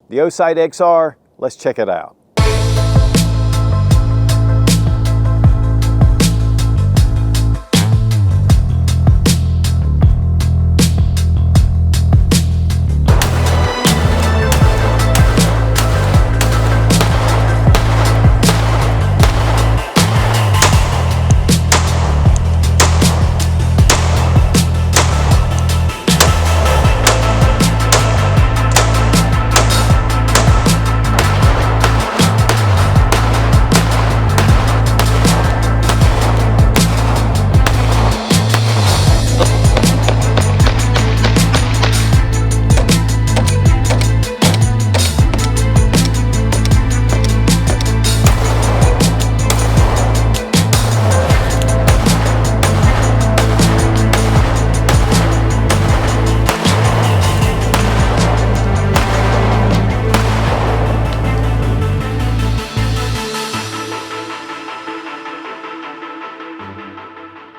The Osight XR, let's check it out.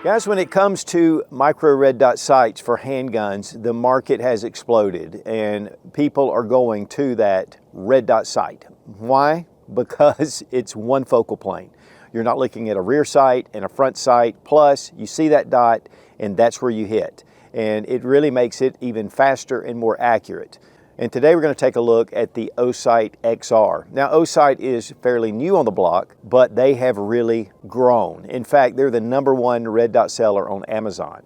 Guys, when it comes to micro red dot sights for handguns, the market has exploded and people are going to that red dot sight. Why? Because it's one focal plane. You're not looking at a rear sight and a front sight, plus you see that dot and that's where you hit. And it really makes it even faster and more accurate. And today we're going to take a look at the Osight XR. Now, Osight is fairly new on the block, but they have really grown. In fact, they're the #1 red dot seller on Amazon.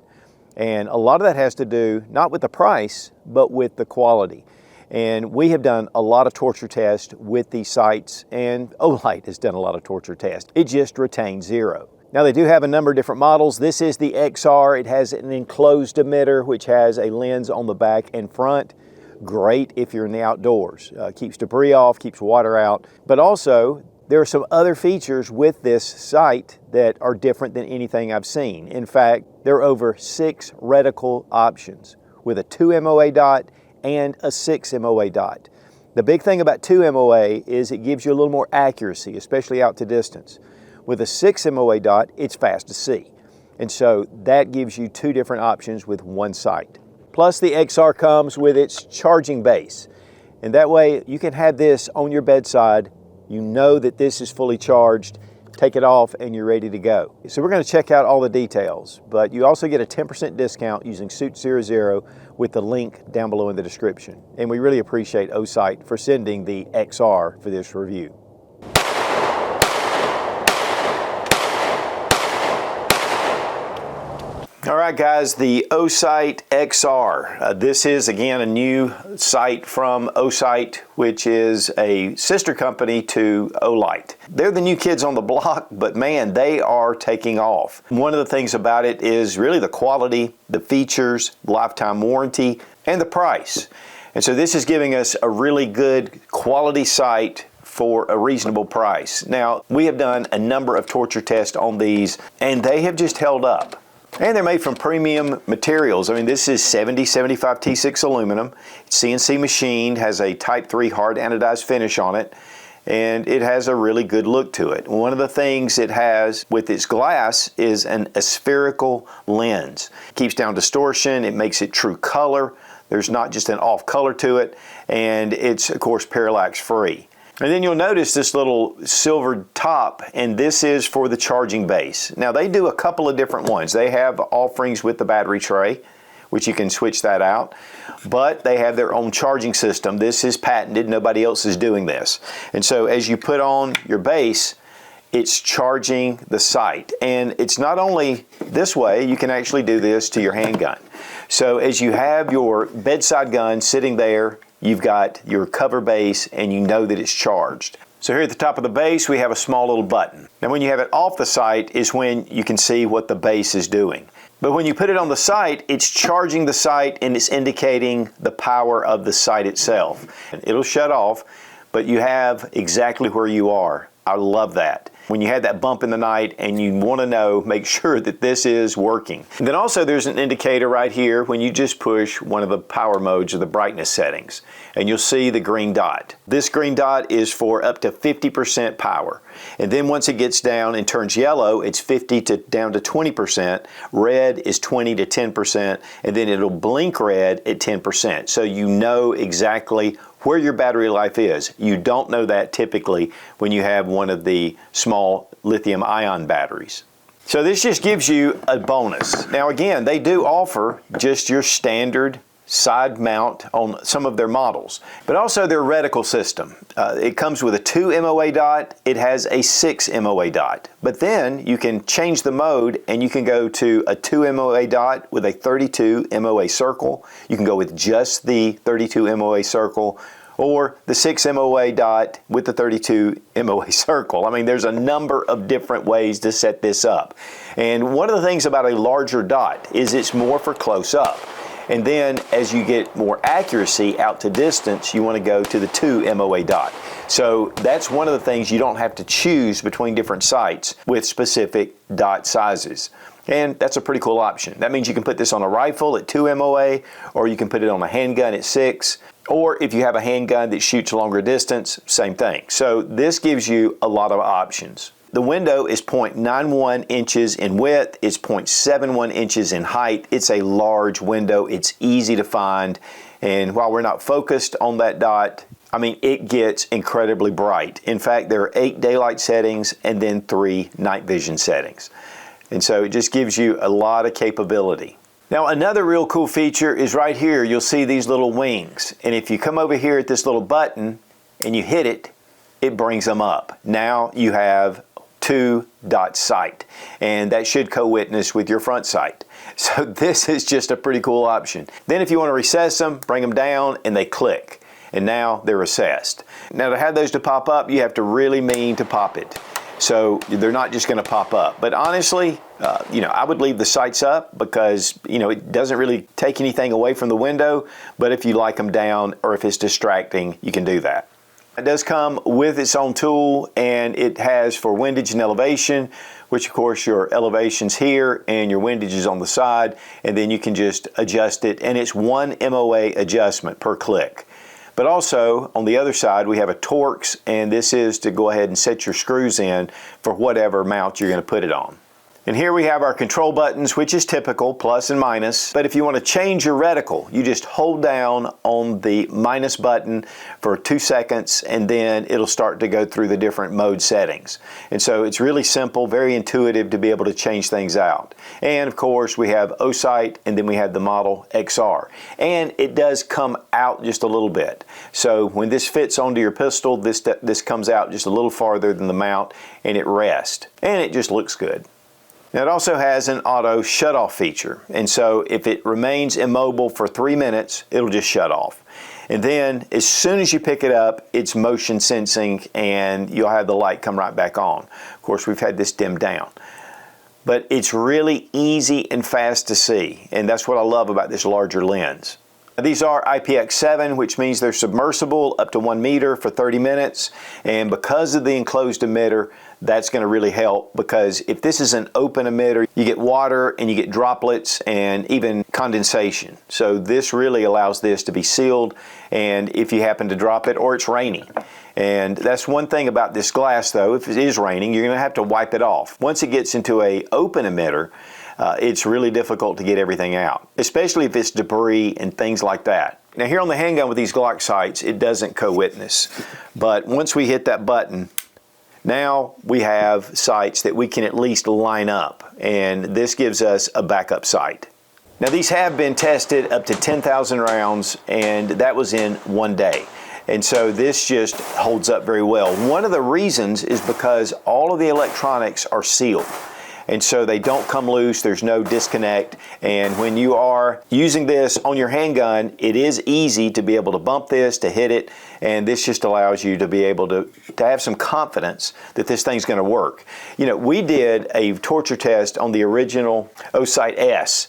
And a lot of that has to do not with the price, but with the quality. And we have done a lot of torture tests with these sights, and Osight has done a lot of torture tests. It just retains zero. Now, they do have a number of different models. This is the XR. It has an enclosed emitter, which has a lens on the back and front. Great if you're in the outdoors. Keeps debris off, keeps water out. But also, there are some other features with this sight that are different than anything I've seen. In fact, there are over 6 reticle options with a 2 MOA dot and a 6 MOA dot. The big thing about 2 MOA is it gives you a little more accuracy, especially out to distance. With a 6 MOA dot, it's fast to see. And so that gives you 2 different options with one sight. Plus, the XR comes with its charging base. And that way you can have this on your bedside. You know that this is fully charged. Take it off and you're ready to go. So we're going to check out all the details, but you also get a 10% discount using Suit00 with the link down below in the description. And we really appreciate Osight for sending the XR for this review. All right, guys, the Osight XR. This is, again, a new sight from Osight, which is a sister company to Olight. They're the new kids on the block, but man, they are taking off. One of the things about it is really the quality, the features, lifetime warranty, and the price. And so this is giving us a really good quality sight for a reasonable price. Now, we have done a number of torture tests on these, and they have just held up. And they're made from premium materials. I mean, this is 7075 T6 aluminum. It's CNC machined, has a Type 3 hard anodized finish on it, and it has a really good look to it. One of the things it has with its glass is a spherical lens. It keeps down distortion, it makes it true color. There's not just an off color to it, and it's, of course, parallax free. And then you'll notice this little silvered top, and this is for the charging base. Now, they do a couple of different ones. They have offerings with the battery tray, which you can switch that out, but they have their own charging system. This is patented. Nobody else is doing this. And so as you put on your base, it's charging the sight. And it's not only this way, you can actually do this to your handgun. So as you have your bedside gun sitting there, you've got your cover base and you know that it's charged. So here at the top of the base, we have a small little button. Now when you have it off the sight is when you can see what the base is doing. But when you put it on the sight, it's charging the sight and it's indicating the power of the sight itself. And it'll shut off, but you have exactly where you are. I love that. When you had that bump in the night and you want to know, make sure that this is working. And then also there's an indicator right here when you just push one of the power modes or the brightness settings, and you'll see the green dot. This green dot is for up to 50% power. And then once it gets down and turns yellow, it's 50 to down to 20%. Red is 20 to 10%, and then it'll blink red at 10%. So you know exactly where your battery life is. You don't know that typically when you have one of the small lithium-ion batteries. So this just gives you a bonus. Now again, they do offer just your standard side mount on some of their models, but also their reticle system. It comes with a 2 MOA dot, it has a 6 MOA dot, but then you can change the mode and you can go to a 2 MOA dot with a 32 MOA circle. You can go with just the 32 MOA circle, or the 6 MOA dot with the 32 MOA circle. I mean, there's a number of different ways to set this up. And one of the things about a larger dot is it's more for close up. And then as you get more accuracy out to distance, you want to go to the 2 MOA dot. So that's one of the things you don't have to choose between different sights with specific dot sizes. And that's a pretty cool option. That means you can put this on a rifle at 2 MOA, or you can put it on a handgun at 6, or if you have a handgun that shoots longer distance, same thing. So this gives you a lot of options. The window is 0.91 inches in width, it's 0.71 inches in height. It's a large window, it's easy to find, and while we're not focused on that dot, I mean, it gets incredibly bright. In fact, there are 8 daylight settings and then 3 night vision settings. And so it just gives you a lot of capability. Now another real cool feature is right here, you'll see these little wings. And if you come over here at this little button and you hit it, it brings them up. Now you have 2 dot sight, and that should co-witness with your front sight. So this is just a pretty cool option. Then if you want to recess them, bring them down and they click, and now they're recessed. Now to have those to pop up, you have to really mean to pop it. So they're not just going to pop up. But honestly, I would leave the sights up because, it doesn't really take anything away from the window, but if you like them down or if it's distracting, you can do that. It does come with its own tool, and it has for windage and elevation, which of course your elevation's here and your windage is on the side, and then you can just adjust it, and it's 1 MOA adjustment per click. But also on the other side we have a Torx, and this is to go ahead and set your screws in for whatever mount you're going to put it on. And here we have our control buttons, which is typical, plus and minus. But if you want to change your reticle, you just hold down on the minus button for 2 seconds, and then it'll start to go through the different mode settings. And so it's really simple, very intuitive to be able to change things out. And of course we have Osight, and then we have the model XR. And it does come out just a little bit. So when this fits onto your pistol, this comes out just a little farther than the mount, and it rests. And it just looks good. Now it also has an auto shut-off feature, and so if it remains immobile for 3 minutes, it'll just shut off. And then as soon as you pick it up, it's motion sensing, and you'll have the light come right back on. Of course, we've had this dimmed down. But it's really easy and fast to see, and that's what I love about this larger lens. Now, these are IPX7, which means they're submersible up to 1 meter for 30 minutes, and because of the enclosed emitter, that's going to really help, because if this is an open emitter, you get water and you get droplets and even condensation. So this really allows this to be sealed, and if you happen to drop it or it's raining. And that's one thing about this glass though, if it is raining, you're going to have to wipe it off. Once it gets into an open emitter, it's really difficult to get everything out, especially if it's debris and things like that. Now here on the handgun with these Glock sights, it doesn't co-witness, but once we hit that button, now we have sights that we can at least line up, and this gives us a backup sight. Now these have been tested up to 10,000 rounds, and that was in 1 day. And so this just holds up very well. One of the reasons is because all of the electronics are sealed. And so they don't come loose, there's no disconnect, and when you are using this on your handgun, it is easy to be able to bump this, to hit it, and this just allows you to be able to have some confidence that this thing's going to work. We did a torture test on the original Osight S,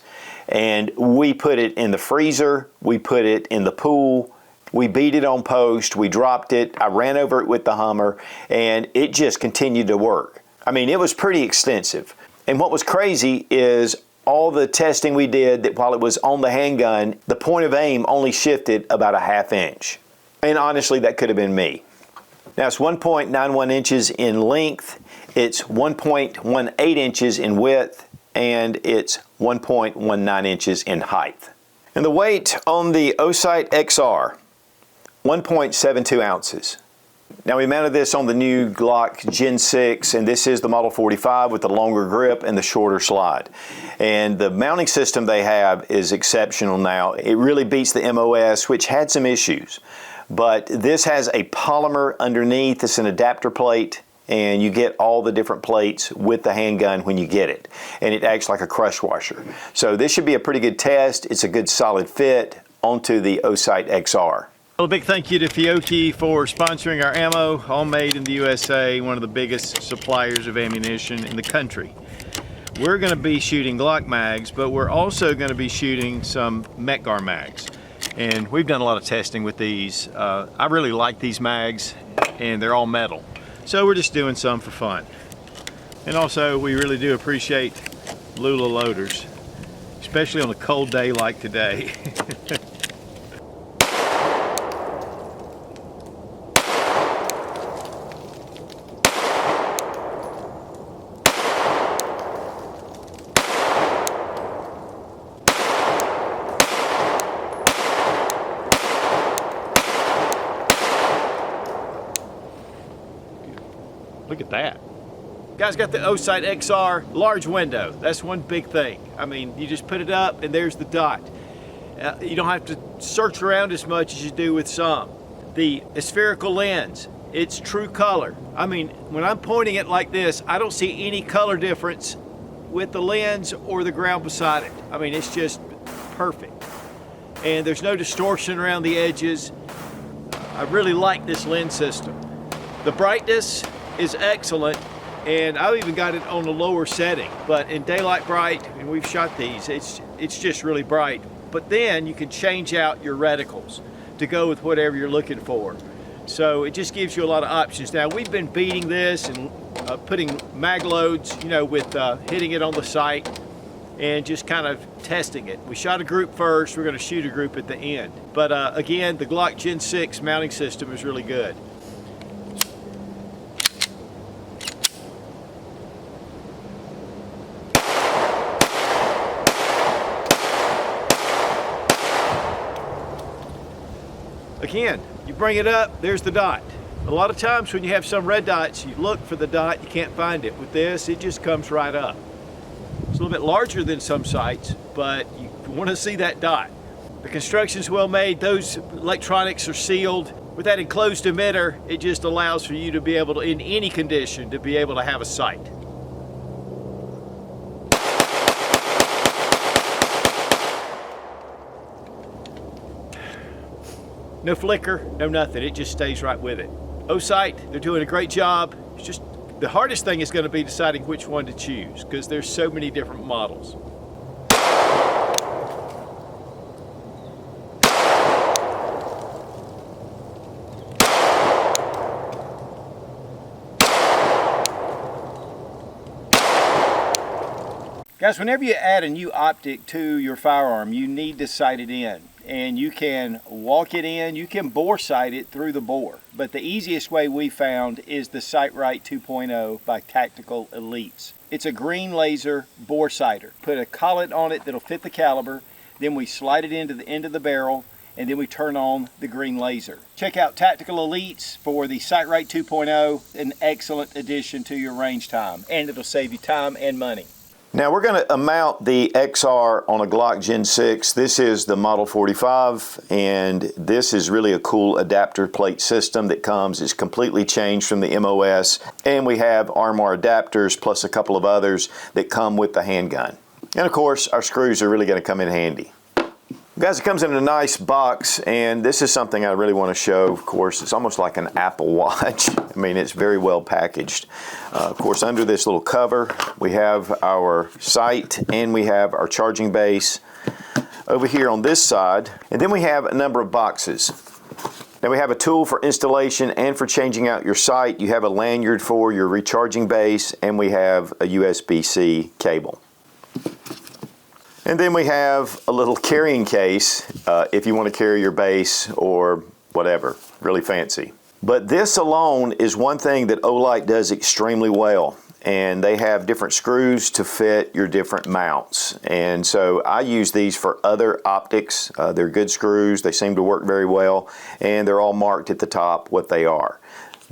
and we put it in the freezer, we put it in the pool, we beat it on post, we dropped it, I ran over it with the Hummer, and it just continued to work. I mean, it was pretty extensive. And what was crazy is all the testing we did, that while it was on the handgun, the point of aim only shifted about a ½ inch. And honestly, that could have been me. Now it's 1.91 inches in length, it's 1.18 inches in width, and it's 1.19 inches in height. And the weight on the Osight XR, 1.72 ounces. Now we mounted this on the new Glock Gen 6, and this is the Model 45 with the longer grip and the shorter slide. And the mounting system they have is exceptional now. It really beats the MOS, which had some issues. But this has a polymer underneath. It's an adapter plate, and you get all the different plates with the handgun when you get it. And it acts like a crush washer. So this should be a pretty good test. It's a good solid fit onto the Osight XR. Well, a big thank you to Fiocchi for sponsoring our ammo, all made in the USA, one of the biggest suppliers of ammunition in the country. We're going to be shooting Glock mags, but we're also going to be shooting some Metgar mags. And we've done a lot of testing with these. I really like these mags, and they're all metal. So we're just doing some for fun. And also, we really do appreciate Lula loaders, especially on a cold day like today. Look at that. Guys, got the Osight XR large window. That's one big thing. I mean, you just put it up and there's the dot. You don't have to search around as much as you do with some. The spherical lens, it's true color. I mean, when I'm pointing it like this, I don't see any color difference with the lens or the ground beside it. I mean, it's just perfect. And there's no distortion around the edges. I really like this lens system. The brightness is excellent, and I've even got it on a lower setting, but in daylight bright, and we've shot these, it's just really bright. But then you can change out your reticles to go with whatever you're looking for. So it just gives you a lot of options. Now we've been beating this and putting mag loads, you know, with hitting it on the sight and just kind of testing it. We shot a group first, we're going to shoot a group at the end. But again, the Glock Gen 6 mounting system is really good. Again, you bring it up, there's the dot. A lot of times when you have some red dots, you look for the dot, you can't find it. With this, it just comes right up. It's a little bit larger than some sights, but you want to see that dot. The construction's well made, those electronics are sealed. With that enclosed emitter, it just allows for you to be able to, in any condition, to be able to have a sight. No flicker, no nothing, it just stays right with it. Osight, they're doing a great job. It's just, the hardest thing is going to be deciding which one to choose, because there's so many different models. Guys, whenever you add a new optic to your firearm, you need to sight it in. And you can walk it in, you can bore sight it through the bore. But the easiest way we found is the SightRight 2.0 by Tactical Elites. It's a green laser bore sighter. Put a collet on it that'll fit the caliber, then we slide it into the end of the barrel, and then we turn on the green laser. Check out Tactical Elites for the SightRight 2.0, an excellent addition to your range time, and it'll save you time and money. Now we're going to mount the XR on a Glock Gen 6. This is the Model 45, and this is really a cool adapter plate system that comes. It's completely changed from the MOS, and we have Armor adapters plus a couple of others that come with the handgun. And of course, our screws are really going to come in handy. Guys, it comes in a nice box, and this is something I really want to show. Of course, it's almost like an Apple Watch. I mean, it's very well packaged. Of course, under this little cover, we have our sight and we have our charging base over here on this side. And then we have a number of boxes. Now we have a tool for installation and for changing out your sight. You have a lanyard for your recharging base, and we have a USB-C cable. And then we have a little carrying case if you want to carry your base or whatever, really fancy. But this alone is one thing that Olight does extremely well, and they have different screws to fit your different mounts. And so I use these for other optics. They're good screws, they seem to work very well, and they're all marked at the top what they are.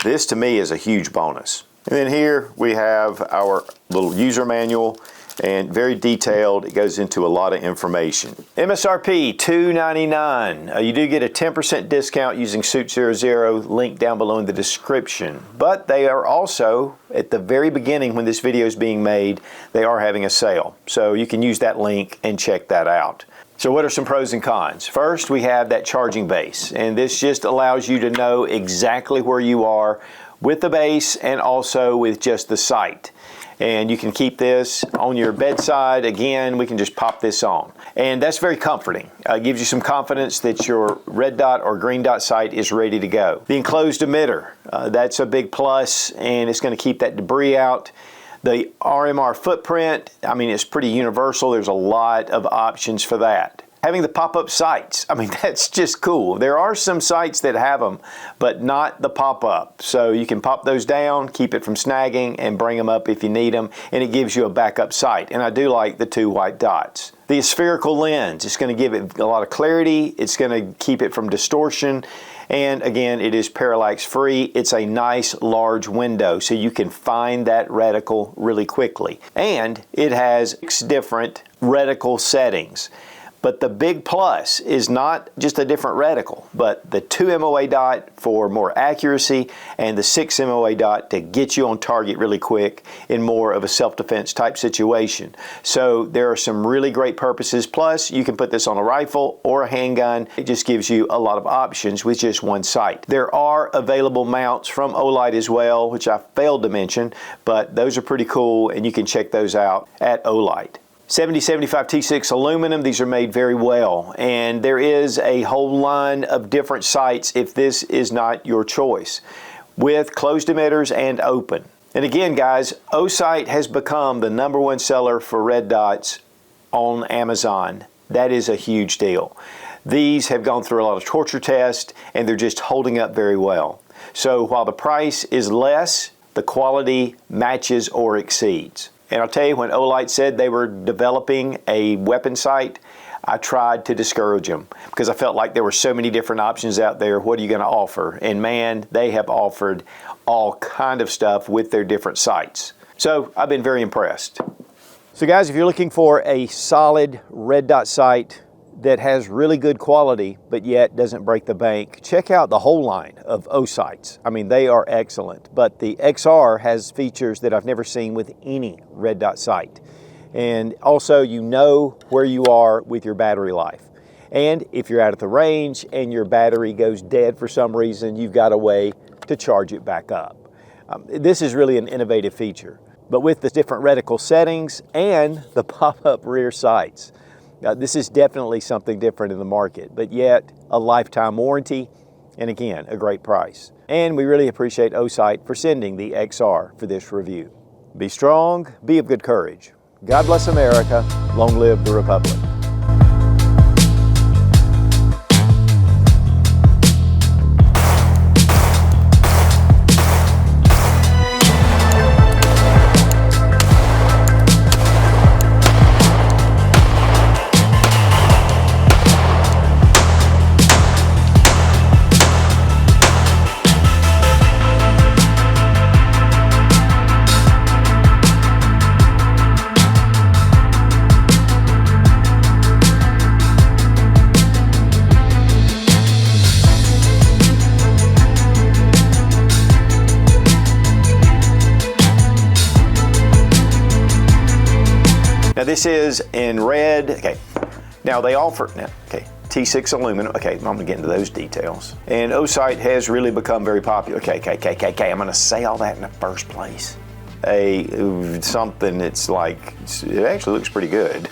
This to me is a huge bonus. And then here we have our little user manual, and very detailed. It goes into a lot of information. MSRP $299. You do get a 10% discount using Suit00, link down below in the description. But they are also, at the very beginning when this video is being made, they are having a sale. So you can use that link and check that out. So what are some pros and cons? First, we have that charging base, and this just allows you to know exactly where you are with the base and also with just the sight. And you can keep this on your bedside. Again, we can just pop this on. And that's very comforting. It gives you some confidence that your red dot or green dot sight is ready to go. The enclosed emitter, that's a big plus, and it's going to keep that debris out. The RMR footprint, I mean, it's pretty universal. There's a lot of options for that. Having the pop-up sights, I mean, that's just cool. There are some sights that have them, but not the pop-up. So you can pop those down, keep it from snagging, and bring them up if you need them, and it gives you a backup sight. And I do like the 2 white dots. The spherical lens, it's going to give it a lot of clarity. It's going to keep it from distortion. And again, it is parallax free. It's a nice large window, so you can find that reticle really quickly. And it has 6 different reticle settings. But the big plus is not just a different reticle, but the 2 MOA dot for more accuracy and the 6 MOA dot to get you on target really quick in more of a self-defense type situation. So there are some really great purposes. Plus, you can put this on a rifle or a handgun. It just gives you a lot of options with just one sight. There are available mounts from Osight as well, which I failed to mention, but those are pretty cool, and you can check those out at Osight. 7075 T6 aluminum, these are made very well, and there is a whole line of different sights if this is not your choice, with closed emitters and open. And again, guys, Osight has become the #1 seller for red dots on Amazon. That is a huge deal. These have gone through a lot of torture tests, and they're just holding up very well. So while the price is less, the quality matches or exceeds. And I'll tell you, when Osight said they were developing a weapon sight, I tried to discourage them because I felt like there were so many different options out there. What are you going to offer? And man, they have offered all kind of stuff with their different sights. So I've been very impressed. So guys, if you're looking for a solid red dot sight that has really good quality but yet doesn't break the bank, check out the whole line of Osights. I mean, they are excellent, but the XR has features that I've never seen with any red dot sight. And also, you know where you are with your battery life. And if you're out at the range and your battery goes dead for some reason, you've got a way to charge it back up. This is really an innovative feature. But with the different reticle settings and the pop-up rear sights, this is definitely something different in the market, but yet a lifetime warranty, and again, a great price. And we really appreciate Osight for sending the XR for this review. Be strong, be of good courage. God bless America. Long live the Republic. Now this is in red. Okay, now they offer, okay, T6 aluminum. Okay, I'm gonna get into those details. And Osight has really become very popular. Okay, I'm gonna say all that in the first place. Something that's like, it actually looks pretty good.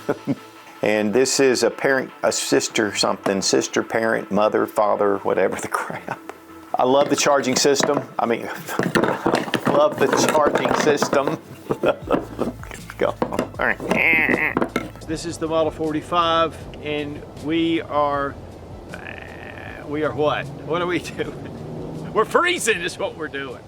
And this is a parent, a sister something, sister, parent, mother, father, whatever the crap. I love the charging system. I mean, I love the charging system. Go. All right. This is the Model 45, and we are what? What are we doing? We're freezing is what we're doing.